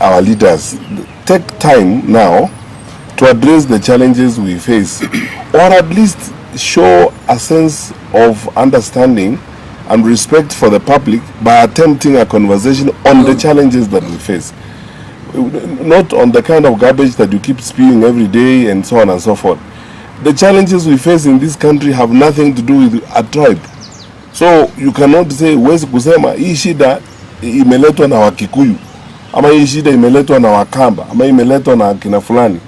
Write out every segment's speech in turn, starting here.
our leaders take time now to address the challenges we face, or at least show a sense of understanding and respect for the public by attempting a conversation on the challenges that we face. Not on the kind of garbage that you keep spewing every day and so on and so forth. The challenges we face in this country have nothing to do with a tribe. So you cannot say huwezi kusema hii shida imeletwa na Wakikuyu ama hii shida imeletwa na Wakamba ama imeletwa na kina fulani.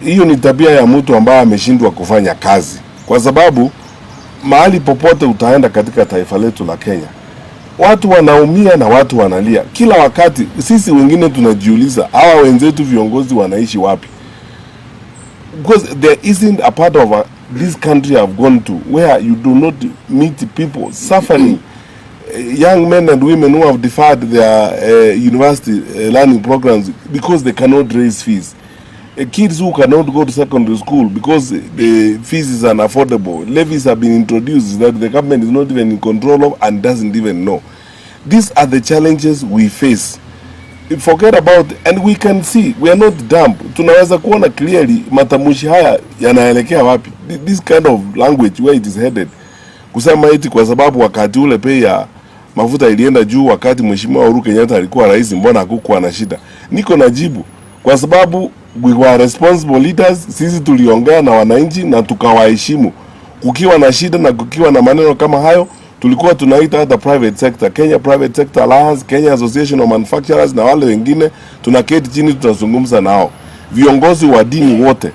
Hiyo ni tabia ya mtu ambaye ameshindwa kufanya kazi. Kwa sababu mahali popote utaenda katika taifa letu la Kenya, watu wanaumia na watu wanalia. Kila wakati sisi wengine tunajiuliza hawa wenzetu viongozi wanaishi wapi? Because there isn't a part of this country I've gone to where you do not meet people suffering, young men and women who have deferred their university learning programs because they cannot raise fees. Kids who cannot go to secondary school because the fees is unaffordable. Levies have been introduced that the government is not even in control of and doesn't even know. These are the challenges we face. Forget about, and we can see, we are not dumb. Tunaweza kuona clearly matamushi haya yanaelekea wapi. This kind of language where it is headed. Kusema eti kwa sababu wakati ule bei ya mafuta ilienda juu wakati Mheshimiwa Uhurukenyatta alikuwa rais, mbona hakukuwa na shida? Niko na jibu. Kwa sababu we were responsible leaders, sisi tuliongea na wananchi na tukawaheshimu. Kukiwa na shida na kukiwa na maneno kama hayo, tulikuwa tunaita hata private sector, Kenya Private Sector Alliance, Kenya Association of Manufacturers na wale wengine, tunaketi chini tunazungumza nao. Viongozi wa dini wote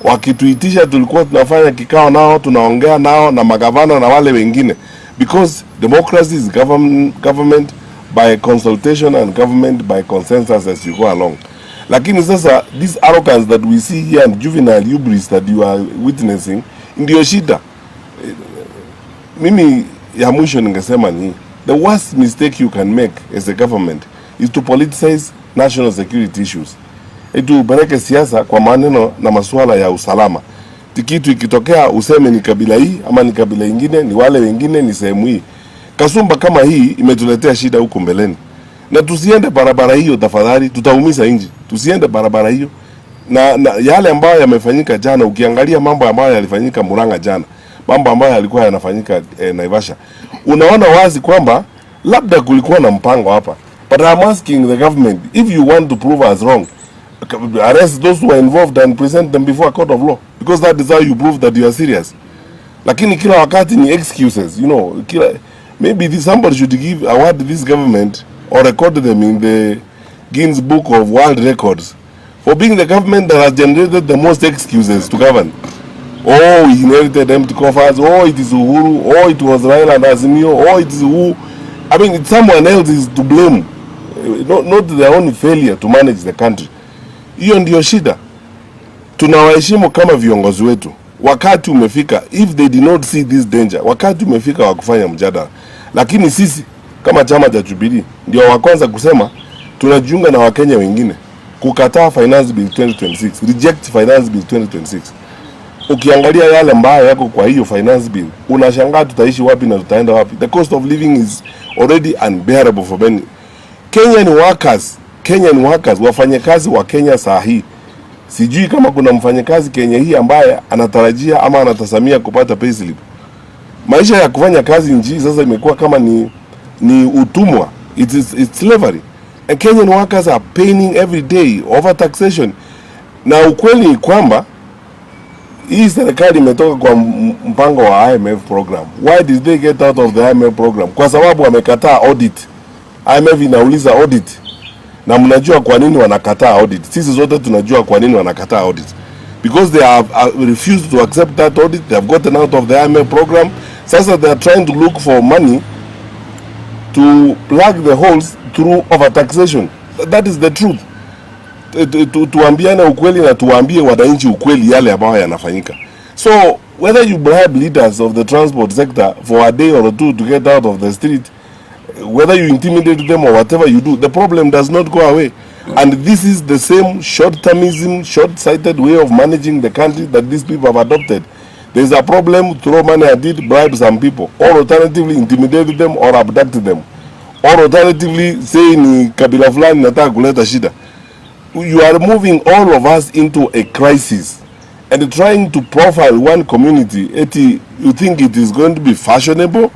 wakituitisha tulikuwa tunafanya kikao nao, tunaongea nao na magavana na wale wengine, because democracy is government by consultation and government by consensus as you go along. Lakini sasa this arrogance that we see here and juvenile hubris that you are witnessing ndio shida. Mimi ya mwisho ningesema ni the worst mistake you can make as a government is to politicize national security issues. Tupeleke siasa kwa maneno na masuala ya usalama. Kitu ikitokea useme ni kabila hii ama ni kabila ingine, ni wale wengine, ni sehemu hii. Kasumba kama hii imetuletea shida huko mbeleni. Na tusiende barabara hiyo tafadhali, tutaumiza nchi. Tusiende barabara hiyo. Na yale ambayo yamefanyika jana, ukiangalia mambo ambayo yalifanyika Murang'a jana, mambo ambayo yalikuwa yanafanyika Naivasha, unaona wazi kwamba labda kulikuwa na mpango hapa. But I'm asking the government, if you want to prove us wrong, arrest those who are involved and present them before a court of law, because that is how you prove that you are serious. Lakini kila wakati ni excuses, you know. Maybe somebody should give award this government or record them in the Genz book of world records for being the government that has generated the most excuses to govern. Oh, we inherited empty coffers. Oh, it is Uhuru. Oh, it was Raila and Azimio. Oh, it is who. I mean, it's someone else is to blame, not their own failure to manage the country. Hiyo ndio shida. Tunawaheshimu kama viongozi wetu. Wakati umefika, if they did not see this danger, wakati umefika wa kufanya mjadala. Lakini sisi kama chama cha Jubilee ndio wa kwanza kusema tunajiunga na Wakenya wengine kukataa Finance Bill 2026, reject Finance Bill 2026. Ukiangalia yale mbaya yako kwa hiyo Finance Bill, unashangaa tutaishi wapi na tutaenda wapi. The cost of living is already unbearable for many. Kenyan workers, wafanyakazi wa Kenya saa hii. Sijui kama kuna mfanyakazi Kenya hii ambaye anatarajia ama anatasamia kupata payslip. Maisha ya kufanya kazi nchi sasa imekuwa kama ni utumwa. It's slavery. And Kenyan workers are paying every day over taxation. Na ukweli ni kwamba hii serikali imetoka kwa mpango wa IMF program. Why did they get out of the IMF program? Kwa sababu wamekataa audit. IMF inauliza audit. Na mnajua kwa nini wanakataa audit. Sisi zote tunajua kwa nini wanakataa audit. Because they have refused to accept that audit. They have gotten out of the IMF program. Sasa they are trying to look for money to plug the holes through overtaxation. That is the truth. Tuambiane ukweli na tuambie wananchi ukweli yale ambayo yanafanyika. So whether you bribe leaders of the transport sector for a day or two to get out of the street, whether you intimidate them or whatever you do, the problem does not go away. And this is the same short-termism, short-sighted way of managing the country that these people have adopted. There is a problem, throw money at it, bribe some people, or alternatively intimidate them or abduct them, or alternatively say ni kabila fulani nataka kuleta shida. You are moving all of us into a crisis and trying to profile one community. Eti you think it is going to be fashionable?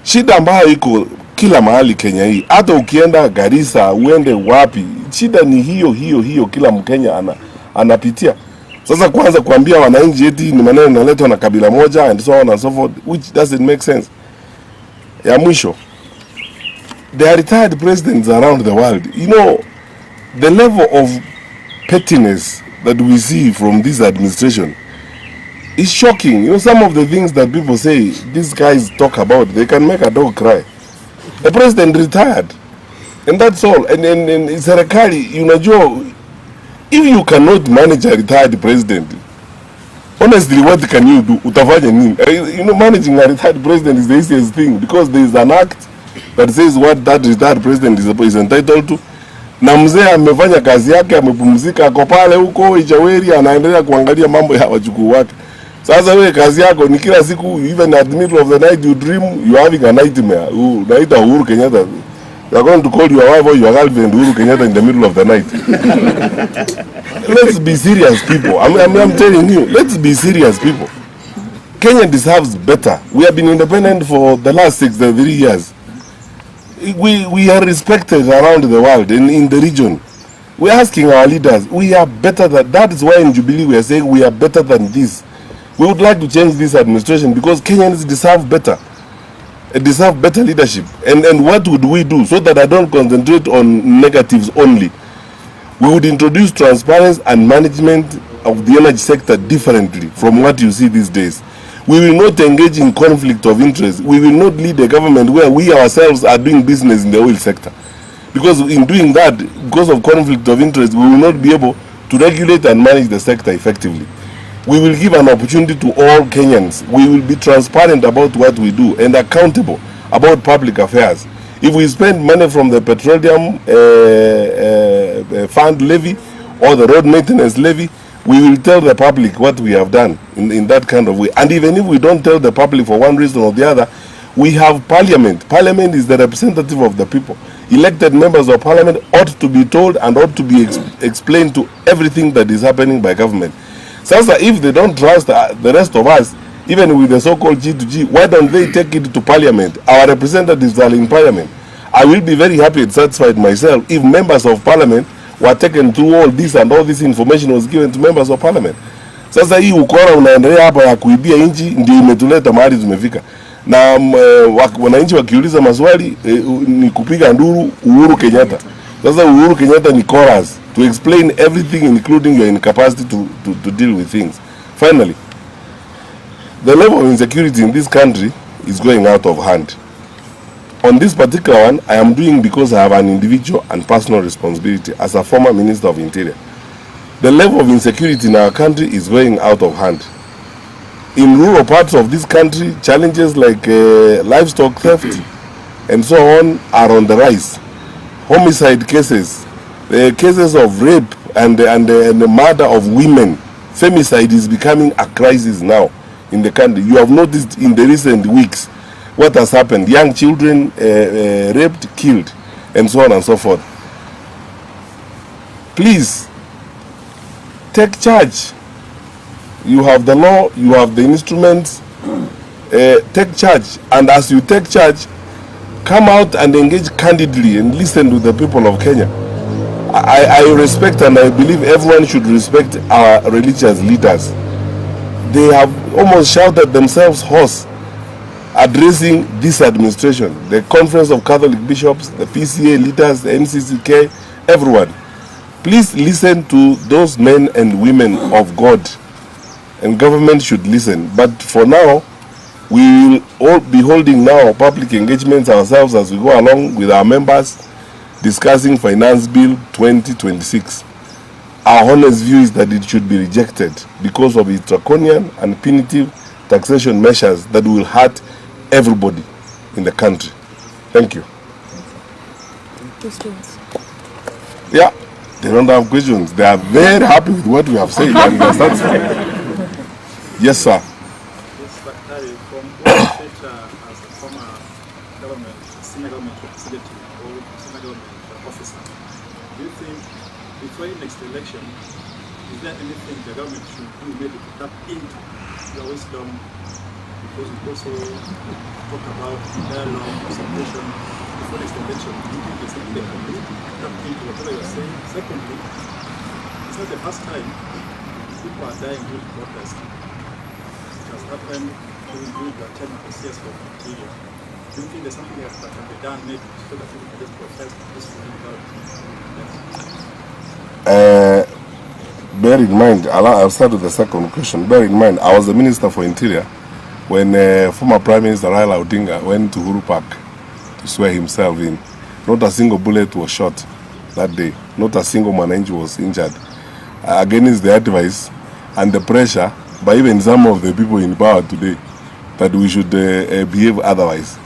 Shida ambayo iko kila mahali Kenya hii. Hata ukienda Garissa, uende wapi, shida ni hiyo kila Mkenya anapitia. Sasa kwanza kuambia wananchi eti ni maneno yanaletwa na kabila moja and so on and so forth, which doesn't make sense. Ya mwisho, there are retired presidents around the world. You know, the level of pettiness that we see from this administration is shocking. You know, some of the things that people say, these guys talk about, they can make a dog cry. A president retired, and that's all. And serikali, unajua, if you cannot manage a retired president, honestly, what can you do? Utafanya nini? You know, managing a retired president is the easiest thing, because there is an act that says what that retired president is entitled to. Na mzee amefanya kazi yake, amepumzika, ako pale huko Ijaweri, anaendelea kuangalia mambo ya wajukuu wake. Sasa wewe kazi yako ni kila siku, even at the middle of the night you dream you are having a nightmare. Unaita Uhurukenyatta. You are going to call your wife or your girlfriend Uhurukenyatta in the middle of the night. Let's be serious, people. I'm telling you, let's be serious, people. Kenya deserves better. We have been independent for the last 63 years. We are respected around the world and in the region. We are asking our leaders, we are better than that. Is why in Jubilee we are saying we are better than this. We would like to change this administration because Kenyans deserve better. They deserve better leadership. And what would we do so that I don't concentrate on negatives only? We would introduce transparency and management of the energy sector differently from what you see these days. We will not engage in conflict of interest. We will not lead a government where we ourselves are doing business in the oil sector. Because in doing that, because of conflict of interest, we will not be able to regulate and manage the sector effectively. We will give an opportunity to all Kenyans. We will be transparent about what we do and accountable about public affairs. If we spend money from the petroleum fund levy or the road maintenance levy, we will tell the public what we have done in that kind of way. And even if we don't tell the public for one reason or the other, we have parliament. Parliament is the representative of the people. Elected members of parliament ought to be told and ought to be explained to everything that is happening by government. Sasa, if they don't trust the rest of us, even with the so-called G2G, why don't they take it to parliament? Our representatives are in parliament. I will be very happy and satisfied myself if members of parliament were taken through all this and all this information was given to members of parliament. Sasa hii ukora unaendelea hapa ya kuibia nchi ndio imetuleta mahali tumefika. Na wananchi wakiuliza maswali ni kupiga nduru Uhurukenyatta. Sasa Uhurukenyatta ni chorus to explain everything, including your incapacity to deal with things. Finally, the level of insecurity in this country is going out of hand. On this particular one, I am doing because I have an individual and personal responsibility as a former Minister of Interior. The level of insecurity in our country is going out of hand. In rural parts of this country, challenges like livestock theft and so on are on the rise. Homicide cases, cases of rape and the murder of women, femicide is becoming a crisis now in the country. You have noticed in the recent weeks what has happened. Young children raped, killed, and so on and so forth. Please, take charge. You have the law, you have the instruments. Take charge. And as you take charge, come out and engage candidly and listen to the people of Kenya. I respect and I believe everyone should respect our religious leaders. They have almost shouted themselves hoarse addressing this administration, the Conference of Catholic Bishops, the PCA leaders, the NCCK, everyone. Please listen to those men and women of God, and government should listen. But for now, we will all be holding now public engagements ourselves as we go along with our members, discussing Finance Bill 2026. Our honest view is that it should be rejected because of its draconian and punitive taxation measures that will hurt everybody in the country. Thank you. Questions? Yeah, they don't have questions. They are very happy with what we have said and they are satisfied. Yes, sir. Yes, Secretary, from what you said as a former government senior government representative or senior government officer, do you think before the next election, is there anything the government should do maybe to tap into the wisdom? Because we also talk about dialogue, consultation before next election. Do you think there's something they can do to tap into whatever you're saying? Secondly, it's not the first time people are dying due to protest. It has happened during the time of the CS for Nigeria. Do you think there's something else that can be done maybe so that people can just protest peacefully without? Bear in mind, I'll start with the second question. Bear in mind, I was the Minister for Interior when former Prime Minister Raila Odinga went to Uhuru Park to swear himself in. Not a single bullet was shot that day. Not a single Mwananchi was injured. Against the advice and the pressure by even some of the people in power today that we should behave otherwise.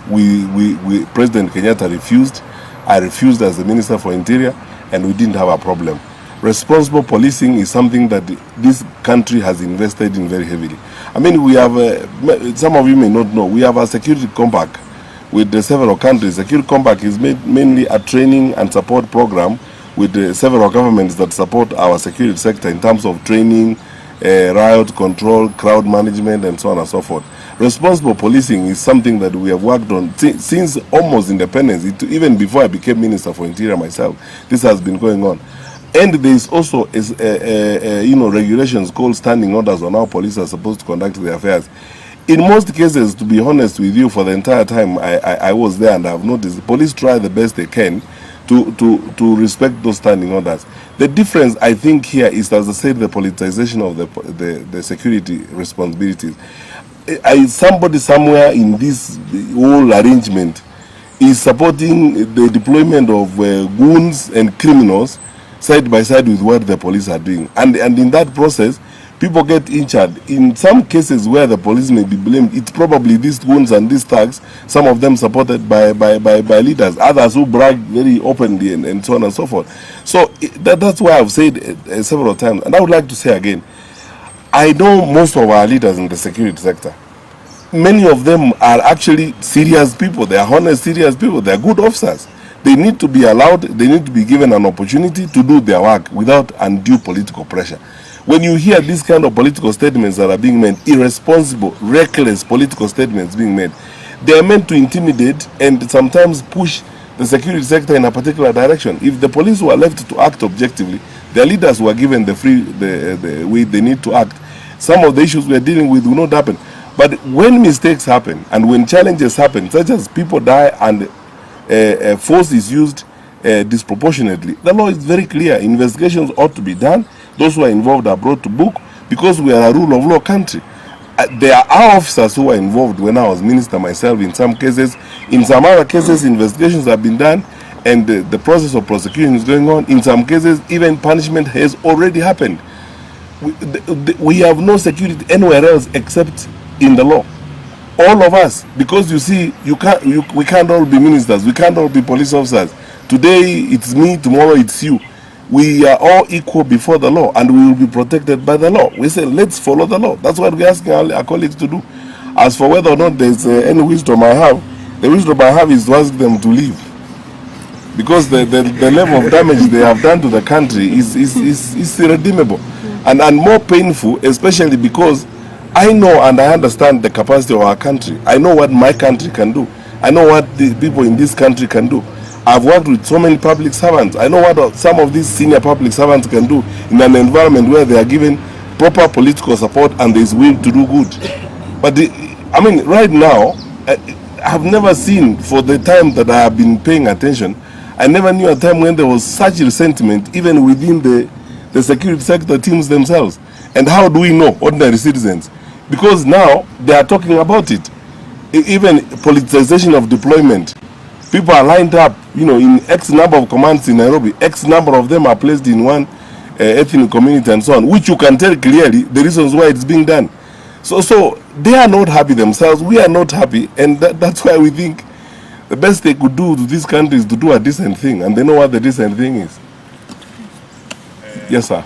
President Kenyatta refused. I refused as the Minister for Interior, and we didn't have a problem. Responsible policing is something that this country has invested in very heavily. I mean, we have, some of you may not know, we have a security compact with the several countries. Security compact is mainly a training and support program with the several governments that support our security sector in terms of training, riot control, crowd management, and so on and so forth. Responsible policing is something that we have worked on since almost independence. Even before I became Minister for Interior myself, this has been going on. And there is also regulations called standing orders on how police are supposed to conduct their affairs. In most cases, to be honest with you, for the entire time I was there, and I have noticed the police try the best they can to respect those standing orders. The difference, I think, here is, as I said, the politicization of the security responsibilities. Somebody somewhere in this whole arrangement is supporting the deployment of goons and criminals side by side with what the police are doing. And in that process, people get injured. In some cases where the police may be blamed, it's probably these goons and these thugs, some of them supported by leaders, others who brag very openly and so on and so forth. So that's why I've said several times, and I would like to say again, I know most of our leaders in the security sector. Many of them are actually serious people. They are honest, serious people. They are good officers. They need to be allowed, they need to be given an opportunity to do their work without undue political pressure. When you hear these kind of political statements that are being made, irresponsible, reckless political statements being made, they are meant to intimidate and sometimes push the security sector in a particular direction. If the police were left to act objectively, their leaders were given the way they need to act, some of the issues we are dealing with will not happen. But when mistakes happen and when challenges happen, such as people die and force is used disproportionately, the law is very clear. Investigations ought to be done. Those who are involved are brought to book, because we are a rule of law country. There are our officers who were involved when I was minister myself in some cases. In some other cases, investigations have been done and the process of prosecution is going on. In some cases, even punishment has already happened. We have no security anywhere else except in the law. All of us, because you see, we can't all be ministers, we can't all be police officers. Today it's me, tomorrow it's you. We are all equal before the law, and we will be protected by the law. We say, let's follow the law. That's what we're asking our colleagues to do. As for whether or not there's any wisdom I have, the wisdom I have is to ask them to leave. Because the level of damage they have done to the country is irredeemable. And more painful, especially because I know and I understand the capacity of our country. I know what my country can do. I know what the people in this country can do. I've worked with so many public servants. I know what some of these senior public servants can do in an environment where they are given proper political support and there is will to do good. But I mean, right now, I have never seen, for the time that I have been paying attention, I never knew a time when there was such resentment even within the security sector teams themselves. And how do we know, ordinary citizens? Because now they are talking about it. Even politicization of deployment. People are lined up, in X number of commands in Nairobi. X number of them are placed in one ethnic community and so on, which you can tell clearly the reasons why it's being done. So they are not happy themselves. We are not happy, and that's why we think the best they could do to this country is to do a decent thing, and they know what the decent thing is. Yes, sir.